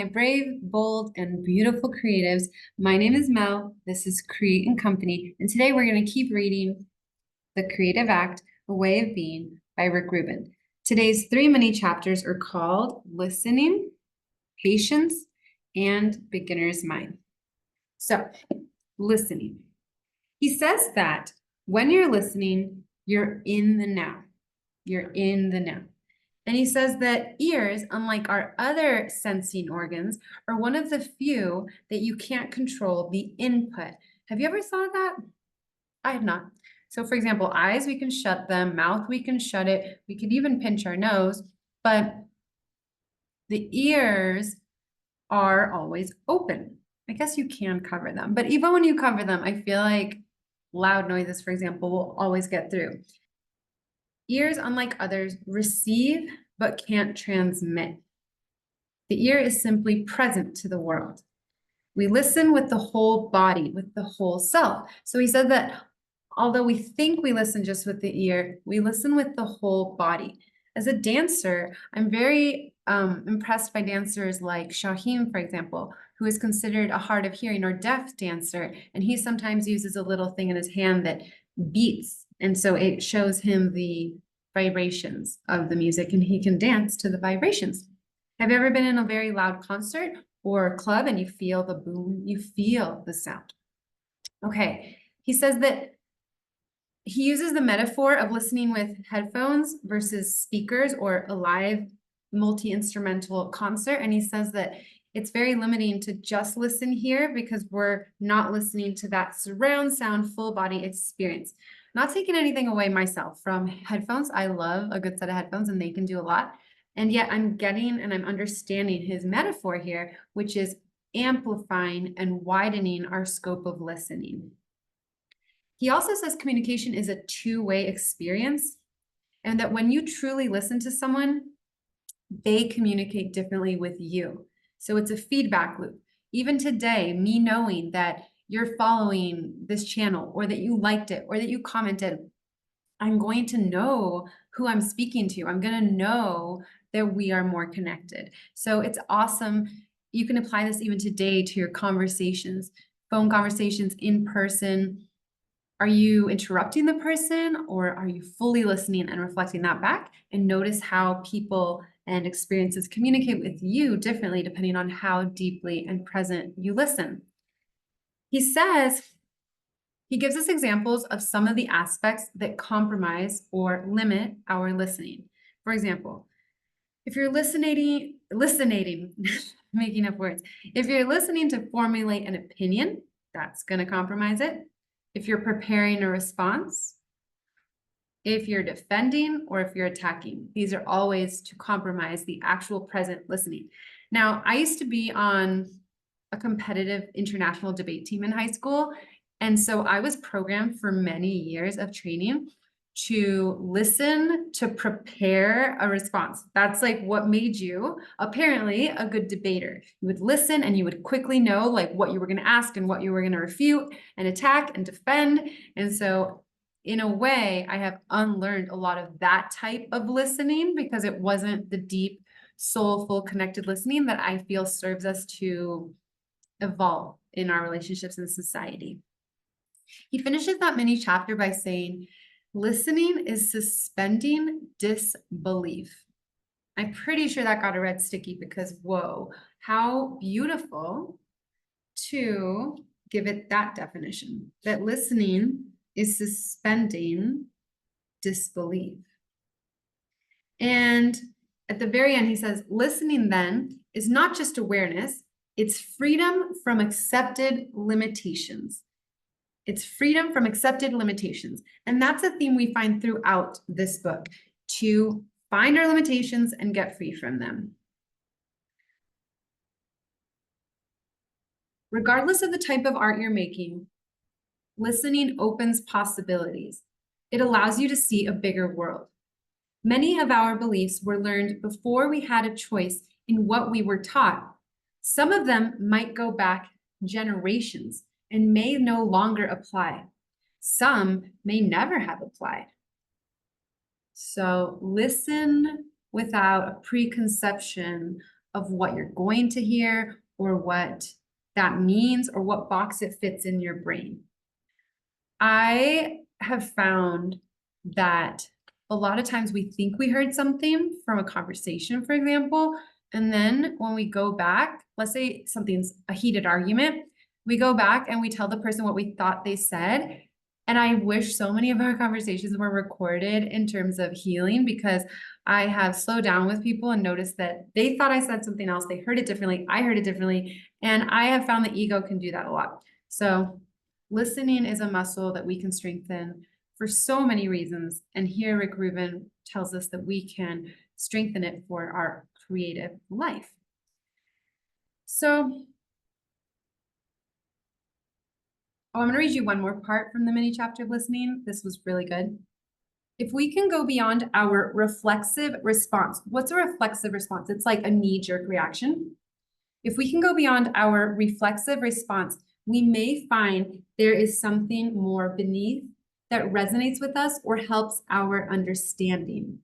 my brave, bold, and beautiful creatives. My name is Mel. This is Create and Company, and today we're going to keep reading The Creative Act, A Way of Being by Rick Rubin. Today's 3 mini chapters are called Listening, Patience, and Beginner's Mind. So, listening. He says that when you're listening, you're in the now. You're in the now. And he says that ears, unlike our other sensing organs, are one of the few that you can't control the input. Have you ever thought of that? I have not. So for example, eyes, we can shut them, mouth, we can shut it. We could even pinch our nose, but the ears are always open. I guess you can cover them, but even when you cover them, I feel like loud noises, for example, will always get through. Ears, unlike others, receive but can't transmit. The ear is simply present to the world. We listen with the whole body, with the whole self. So he said that although we think we listen just with the ear, we listen with the whole body. As a dancer, I'm very impressed by dancers like Shaheem, for example, who is considered a hard of hearing or deaf dancer. And he sometimes uses a little thing in his hand that beats. And so it shows him the vibrations of the music and he can dance to the vibrations. Have you ever been in a very loud concert or a club and you feel the boom, you feel the sound? Okay, he says that he uses the metaphor of listening with headphones versus speakers or a live multi-instrumental concert. And he says that it's very limiting to just listen here because we're not listening to that surround sound, full body experience. Not taking anything away myself from headphones. I love a good set of headphones and they can do a lot. And yet I'm getting and I'm understanding his metaphor here, which is amplifying and widening our scope of listening. He also says communication is a two-way experience and that when you truly listen to someone, they communicate differently with you. So it's a feedback loop. Even today, me knowing that you're following this channel or that you liked it or that you commented, I'm going to know who I'm speaking to. I'm going to know that we are more connected. So it's awesome. You can apply this even today to your conversations, phone conversations, in person. Are you interrupting the person or are you fully listening and reflecting that back? And notice how people and experiences communicate with you differently depending on how deeply and present you listen. He says, he gives us examples of some of the aspects that compromise or limit our listening. For example, if you're listening, making up words. If you're listening to formulate an opinion, that's going to compromise it. If you're preparing a response, if you're defending, or if you're attacking, these are all ways to compromise the actual present listening. Now, I used to be on a competitive international debate team in high school. And so I was programmed for many years of training to listen, to prepare a response. That's like what made you apparently a good debater. You would listen and you would quickly know like what you were going to ask and what you were going to refute and attack and defend. And so in a way, I have unlearned a lot of that type of listening because it wasn't the deep, soulful, connected listening that I feel serves us to evolve in our relationships and society. He finishes that mini chapter by saying, listening is suspending disbelief. I'm pretty sure that got a red sticky because, whoa, how beautiful to give it that definition, that listening is suspending disbelief. And at the very end, he says, listening then is not just awareness, it's freedom from accepted limitations. It's freedom from accepted limitations. And that's a theme we find throughout this book, to find our limitations and get free from them. Regardless of the type of art you're making, listening opens possibilities. It allows you to see a bigger world. Many of our beliefs were learned before we had a choice in what we were taught. Some of them might go back generations and may no longer apply. Some may never have applied. So listen without a preconception of what you're going to hear or what that means or what box it fits in your brain. I have found that a lot of times we think we heard something from a conversation, for example, and then when we go back, let's say something's a heated argument, we go back and we tell the person what we thought they said. And I wish so many of our conversations were recorded in terms of healing, because I have slowed down with people and noticed that they thought I said something else. They heard it differently. I heard it differently. And I have found the ego can do that a lot. So listening is a muscle that we can strengthen for so many reasons. And here Rick Rubin tells us that we can strengthen it for our creative life. So I'm going to read you one more part from the mini chapter of listening. This was really good. If we can go beyond our reflexive response, what's a reflexive response? It's like a knee-jerk reaction. If we can go beyond our reflexive response, we may find there is something more beneath that resonates with us or helps our understanding.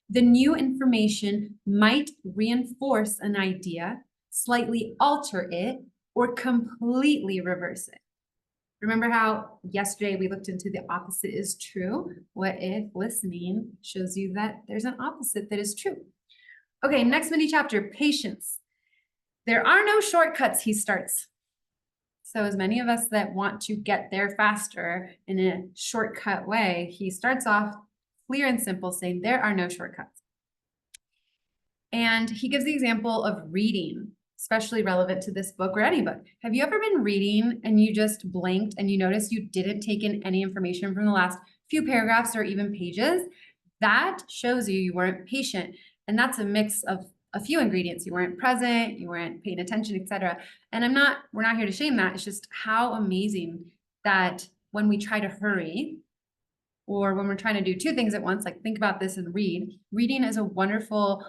The new information might reinforce an idea, slightly alter it, or completely reverse it. Remember how yesterday we looked into the opposite is true? What if listening shows you that there's an opposite that is true? Okay, next mini chapter, patience. There are no shortcuts, he starts. So as many of us that want to get there faster in a shortcut way, he starts off clear and simple saying there are no shortcuts. And he gives the example of reading, especially relevant to this book or any book. Have you ever been reading and you just blinked and you noticed you didn't take in any information from the last few paragraphs or even pages? That shows you weren't patient. And that's a mix of a few ingredients. You weren't present, you weren't paying attention, etc. And we're not here to shame that. It's just how amazing that when we try to hurry, or when we're trying to do two things at once, like think about this and read. Reading is a wonderful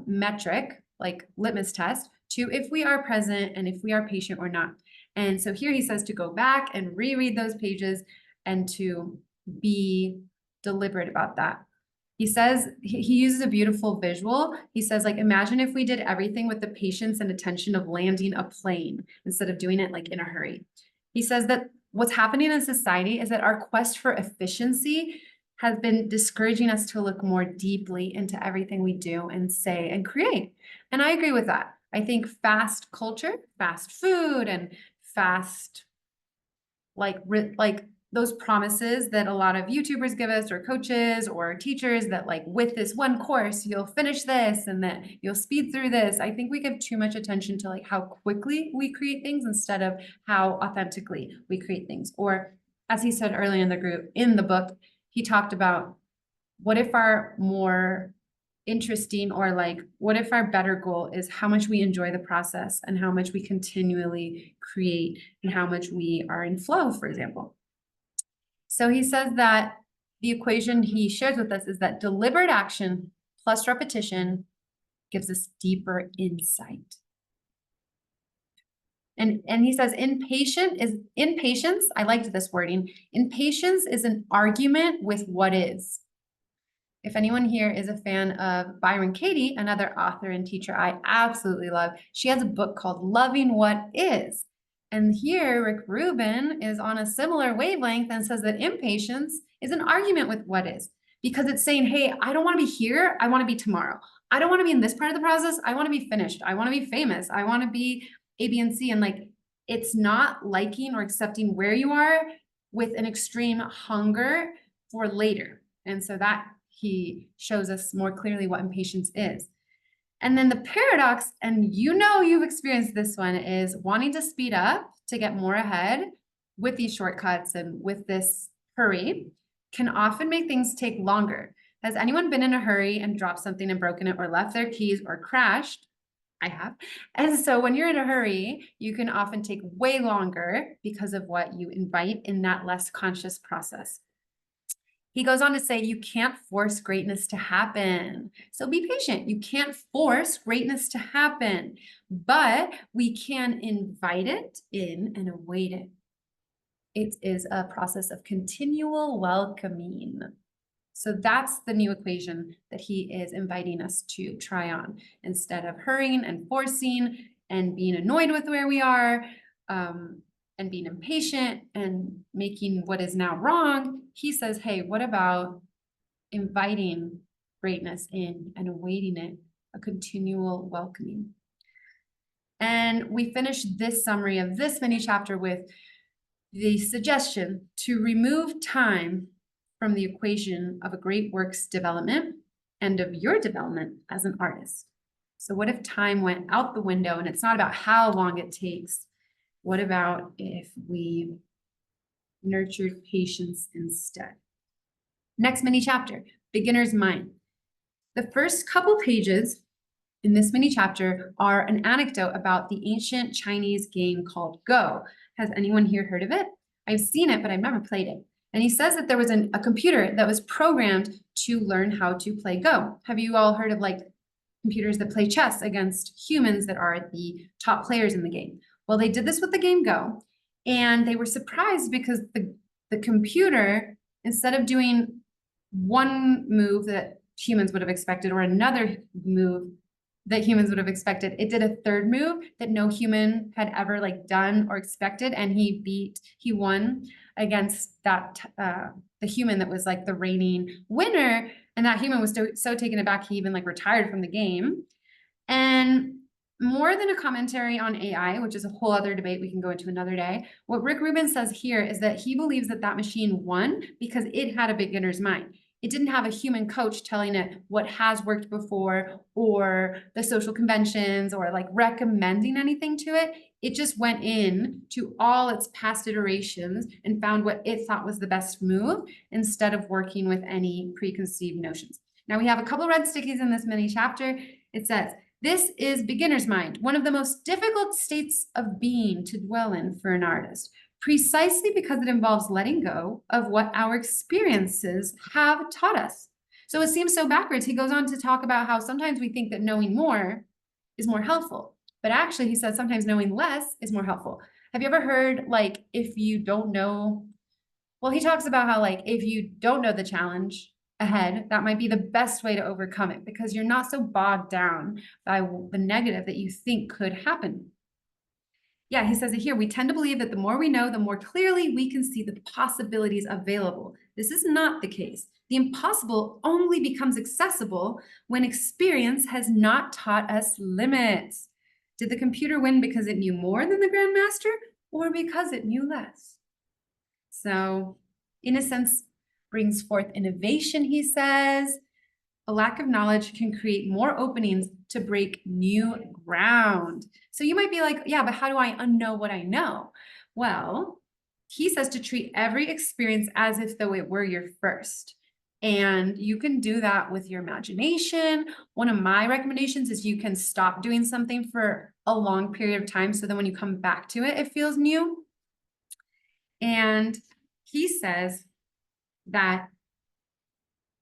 metric, like litmus test, to if we are present and if we are patient or not. And so here he says to go back and reread those pages and to be deliberate about that. He says, he uses a beautiful visual. He says, like, imagine if we did everything with the patience and attention of landing a plane instead of doing it like in a hurry. He says that what's happening in society is that our quest for efficiency has been discouraging us to look more deeply into everything we do and say and create. And I agree with that. I think fast culture, fast food, and fast, like those promises that a lot of YouTubers give us or coaches or teachers that like with this one course, you'll finish this and that you'll speed through this. I think we give too much attention to like how quickly we create things instead of how authentically we create things. Or as he said earlier in the book, he talked about what if our more interesting or like, what if our better goal is how much we enjoy the process and how much we continually create and how much we are in flow, for example. So he says that the equation he shares with us is that deliberate action plus repetition gives us deeper insight. And he says impatience, I liked this wording, impatience is an argument with what is. If anyone here is a fan of Byron Katie, another author and teacher I absolutely love, she has a book called Loving What Is. And here, Rick Rubin is on a similar wavelength and says that impatience is an argument with what is, because it's saying, hey, I don't want to be here. I want to be tomorrow. I don't want to be in this part of the process. I want to be finished. I want to be famous. I want to be A, B, and C. And like, it's not liking or accepting where you are with an extreme hunger for later. And so that he shows us more clearly what impatience is. And then the paradox, and you know you've experienced this one, is wanting to speed up to get more ahead with these shortcuts and with this hurry can often make things take longer. Has anyone been in a hurry and dropped something and broken it or left their keys or crashed? I have. And so when you're in a hurry, you can often take way longer because of what you invite in that less conscious process. He goes on to say, you can't force greatness to happen. So be patient. You can't force greatness to happen, but we can invite it in and await it. It is a process of continual welcoming. So that's the new equation that he is inviting us to try on. Instead of hurrying and forcing and being annoyed with where we are, and being impatient and making what is now wrong, he says, hey, what about inviting greatness in and awaiting it, a continual welcoming? And we finish this summary of this mini chapter with the suggestion to remove time from the equation of a great work's development and of your development as an artist. So what if time went out the window and it's not about how long it takes? What about if we nurtured patience instead? Next mini chapter, beginner's mind. The first couple pages in this mini chapter are an anecdote about the ancient Chinese game called Go. Has anyone here heard of it? I've seen it, but I've never played it. And he says that there was a computer that was programmed to learn how to play Go. Have you all heard of like computers that play chess against humans that are the top players in the game? Well, they did this with the game Go, and they were surprised because the computer, instead of doing one move that humans would have expected or another move that humans would have expected, it did a third move that no human had ever like done or expected, and he won against that the human that was like the reigning winner, and that human was so taken aback he even like retired from the game. And more than a commentary on AI, which is a whole other debate we can go into another day, what Rick Rubin says here is that he believes that that machine won because it had a beginner's mind. It didn't have a human coach telling it what has worked before or the social conventions or like recommending anything to it. It just went in to all its past iterations and found what it thought was the best move instead of working with any preconceived notions. Now we have a couple red stickies in this mini chapter. It says, this is beginner's mind, one of the most difficult states of being to dwell in for an artist, precisely because it involves letting go of what our experiences have taught us. So it seems so backwards. He goes on to talk about how sometimes we think that knowing more is more helpful, but actually he says sometimes knowing less is more helpful. Have you ever heard like if you don't know, well, he talks about how like if you don't know the challenge ahead, that might be the best way to overcome it because you're not so bogged down by the negative that you think could happen. Yeah, he says it here. We tend to believe that the more we know, the more clearly we can see the possibilities available. This is not the case. The impossible only becomes accessible when experience has not taught us limits. Did the computer win because it knew more than the grandmaster or because it knew less? So, in a sense, brings forth innovation, he says. A lack of knowledge can create more openings to break new ground. So you might be like, yeah, but how do I unknow what I know? Well, he says to treat every experience as if though it were your first. And you can do that with your imagination. One of my recommendations is you can stop doing something for a long period of time so that when you come back to it, it feels new. And he says that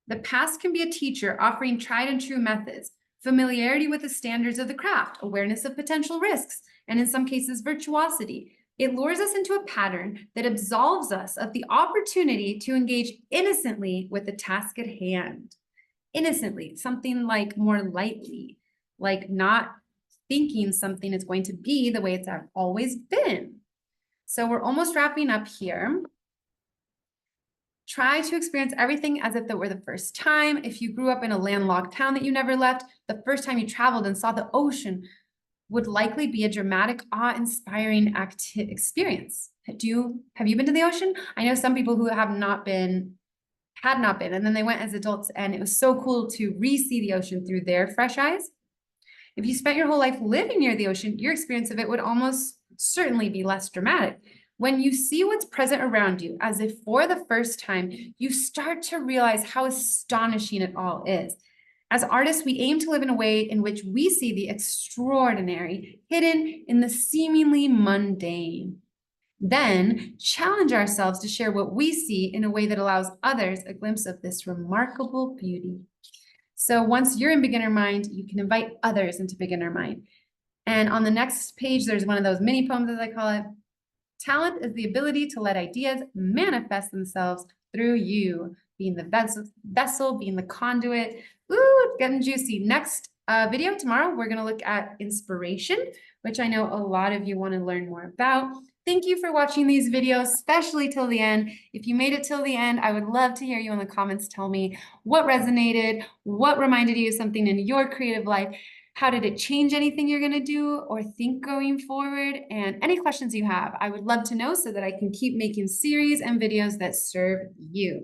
the past can be a teacher offering tried and true methods, familiarity with the standards of the craft, awareness of potential risks, and in some cases, virtuosity. It lures us into a pattern that absolves us of the opportunity to engage innocently with the task at hand. Innocently, something like more lightly, like not thinking something is going to be the way it's always been. So we're almost wrapping up here. Try to experience everything as if it were the first time. If you grew up in a landlocked town that you never left, the first time you traveled and saw the ocean would likely be a dramatic, awe-inspiring experience. Have you been to the ocean? I know some people who had not been, and then they went as adults, and it was so cool to re-see the ocean through their fresh eyes. If you spent your whole life living near the ocean, your experience of it would almost certainly be less dramatic. When you see what's present around you as if for the first time, you start to realize how astonishing it all is. As artists, we aim to live in a way in which we see the extraordinary hidden in the seemingly mundane. Then challenge ourselves to share what we see in a way that allows others a glimpse of this remarkable beauty. So once you're in beginner mind, you can invite others into beginner mind. And on the next page, there's one of those mini poems, as I call it. Talent is the ability to let ideas manifest themselves through you. being the vessel, being the conduit. Ooh, it's getting juicy. Next video tomorrow, we're going to look at inspiration, which I know a lot of you want to learn more about. Thank you for watching these videos, especially till the end. If you made it till the end, I would love to hear you in the comments. Tell me what resonated, what reminded you of something in your creative life. How did it change anything you're going to do or think going forward? And any questions you have, I would love to know so that I can keep making series and videos that serve you.